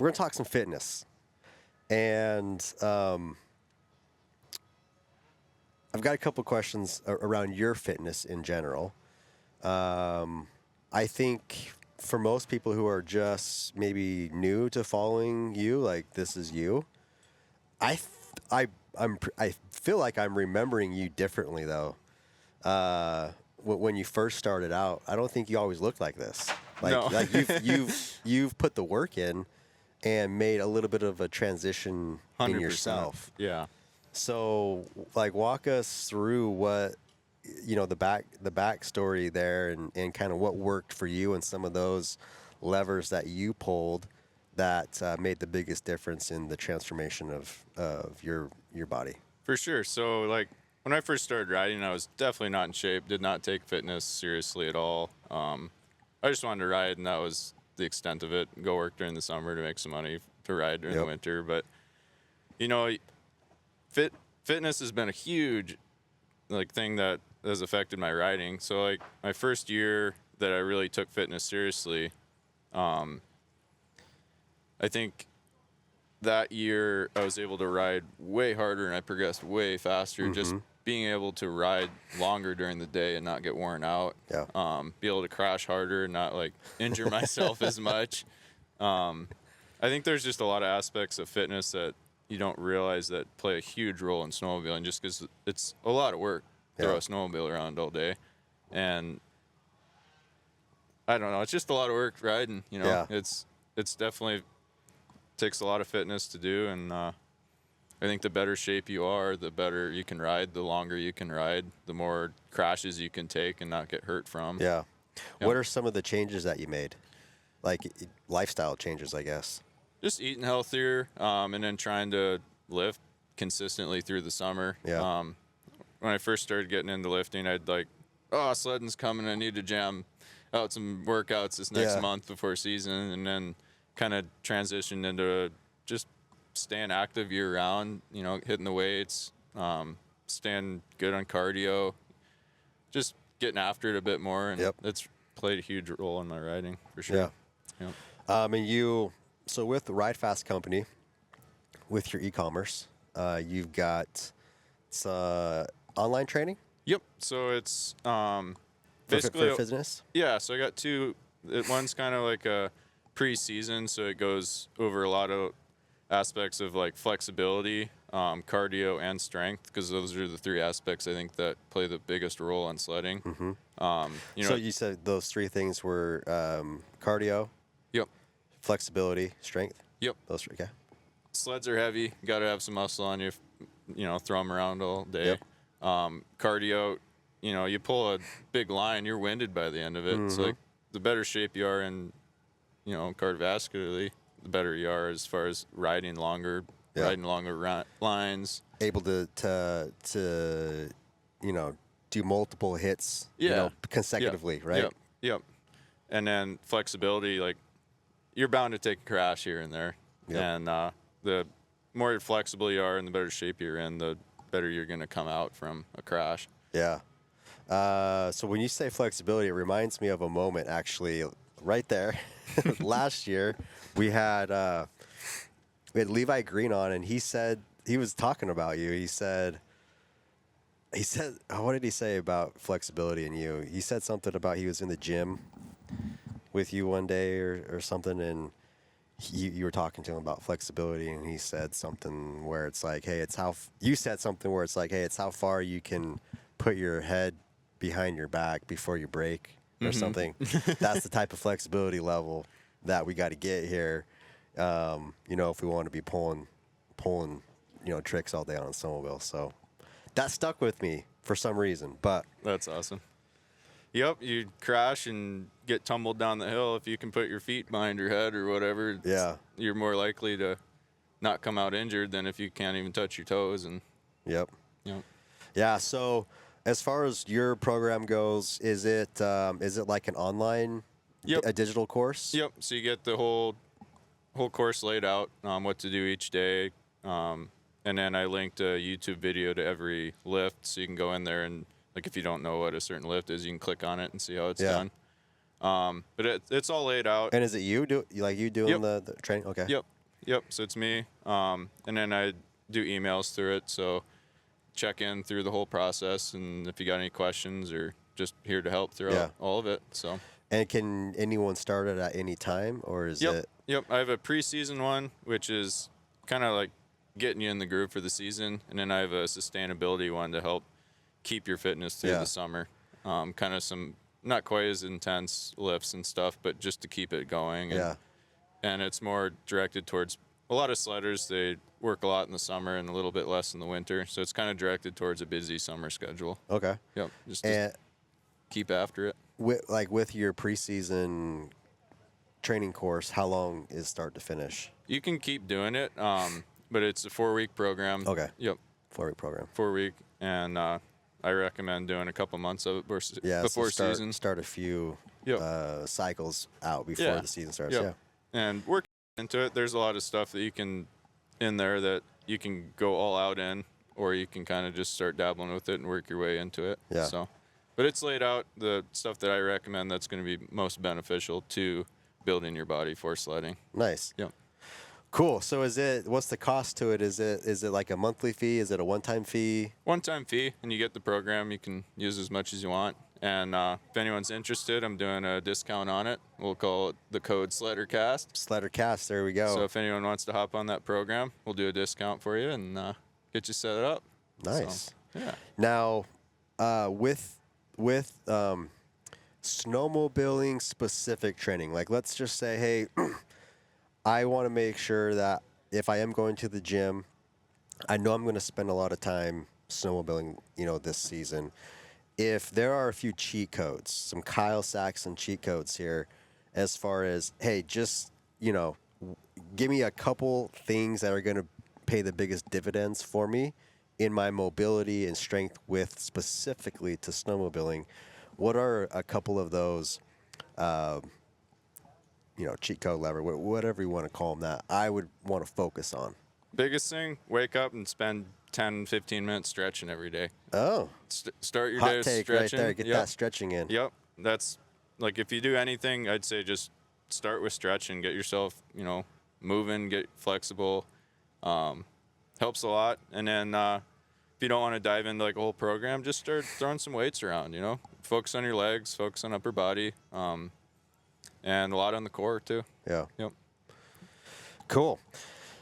we're gonna talk some fitness, and I've got a couple questions around your fitness in general. I think for most people who are just maybe new to following you, like this is you, I feel like I'm remembering you differently though. When you first started out, I don't think you always looked like this. Like you've put the work in and made a little bit of a transition 100%. in yourself. Yeah. So, like, walk us through what, the backstory there and kind of what worked for you and some of those levers that you pulled that made the biggest difference in the transformation of your body. For sure. So, like, when I first started riding, I was definitely not in shape, did not take fitness seriously at all. I just wanted to ride, and that was the extent of it. Go work during the summer to make some money to ride during the winter. But, fitness has been a huge thing that has affected my riding. So like my first year that I really took fitness seriously, I think that year I was able to ride way harder and I progressed way faster. Mm-hmm. Just being able to ride longer during the day and not get worn out. Yeah. Be able to crash harder and not injure myself as much. I think there's just a lot of aspects of fitness that you don't realize that play a huge role in snowmobiling, just because it's a lot of work to throw a snowmobile around all day. And I don't know, it's just a lot of work riding, It's definitely takes a lot of fitness to do. And I think the better shape you are, the better you can ride, the longer you can ride, the more crashes you can take and not get hurt from. Yeah. What are some of the changes that you made? Like lifestyle changes, I guess. Just eating healthier, and then trying to lift consistently through the summer. Yeah. When I first started getting into lifting, I'd sledding's coming. I need to jam out some workouts this next month before season, and then kind of transitioned into just staying active year round. Hitting the weights, staying good on cardio, just getting after it a bit more, and it's played a huge role in my riding for sure. Yeah. And so with the Ride Fast company, with your e-commerce, you've got online training? Yep. So it's basically for fitness? Yeah. So I got two. One's kind of like a pre-season, so it goes over a lot of aspects of flexibility, cardio, and strength, because those are the three aspects I think that play the biggest role on sledding. Mm-hmm. So you said those three things were cardio. Yep. Flexibility, strength. Yep. Those three. Okay. Sleds are heavy. Got to have some muscle on you. Throw them around all day. Yep. Cardio. You pull a big line, you're winded by the end of it. Mm-hmm. So the better shape you are in, cardiovascularly, the better you are as far as riding longer lines. Able to do multiple hits. Consecutively, right? Yep. And then flexibility, you're bound to take a crash here and there. Yep. And the more flexible you are and the better shape you're in, the better you're going to come out from a crash. Yeah. So when you say flexibility, it reminds me of a moment actually right there. Last year we had Levi Green on, and he was talking about you. He said, what did he say about flexibility in you? He said something about he was in the gym with you one day or something, and you were talking to him about flexibility, and he said something where it's like, hey, you said something where it's like, hey, it's how far you can put your head behind your back before you brake or something. That's the type of flexibility level that we got to get here, if we want to be pulling, tricks all day on a snowmobile. So that stuck with me for some reason, but that's awesome. Yep, you crash and get tumbled down the hill. If you can put your feet behind your head or whatever, you're more likely to not come out injured than if you can't even touch your toes. And Yep. Yeah. So as far as your program goes, is it like an online, a digital course? Yep. So you get the whole course laid out, what to do each day, and then I linked a YouTube video to every lift, so you can go in there and if you don't know what a certain lift is, you can click on it and see how it's done. But it's all laid out. And is it you doing the training? Okay. Yep. So it's me. And then I do emails through it. So check in through the whole process, and if you got any questions, or just here to help throughout all of it. So. And can anyone start it at any time, or is it? Yep. I have a preseason one, which is kind of like getting you in the groove for the season, and then I have a sustainability one to help keep your fitness through the summer. Kind of some not quite as intense lifts and stuff, but just to keep it going. And it's more directed towards a lot of sledders. They work a lot in the summer and a little bit less in the winter, so it's kind of directed towards a busy summer schedule. Okay. Yep. Just to keep after it. With your preseason training course, how long is start to finish? You can keep doing it, but it's a 4-week program. Okay. Yep. 4-week program. 4-week, and I recommend doing a couple months of it before season. Start a few cycles out before the season starts. Yep. And work into it. There's a lot of stuff that you can in there that you can go all out in, or you can kind of just start dabbling with it and work your way into it. Yeah. So, but it's laid out the stuff that I recommend that's going to be most beneficial to building your body for sledding. Nice. Yep. Cool. So what's the cost to it? Is it like a monthly fee? Is it a one-time fee? One-time fee, and you get the program. You can use as much as you want. And if anyone's interested, I'm doing a discount on it. We'll call it the code Sledder Cast. Sledder Cast. There we go. So if anyone wants to hop on that program, we'll do a discount for you and get you set up. Nice. So, yeah. Now, with snowmobiling specific training, like let's just say, hey, I want to make sure that if I am going to the gym, I know I'm going to spend a lot of time snowmobiling, this season. If there are a few cheat codes, some Kyle Saxton cheat codes here, as far as, hey, just, give me a couple things that are going to pay the biggest dividends for me in my mobility and strength with specifically to snowmobiling. What are a couple of those, cheat code lever, whatever you want to call them, that I would want to focus on? Biggest thing, wake up and spend 10, 15 minutes stretching every day. Oh. Start your Hot day with take stretching. right there. Get that stretching in. Yep. That's, like, if you do anything, I'd say just start with stretching. Get yourself, moving, get flexible. Helps a lot. And then if you don't want to dive into, like, a whole program, just start throwing some weights around, Focus on your legs, focus on upper body, and a lot on the core, too. Yeah. Yep. Cool.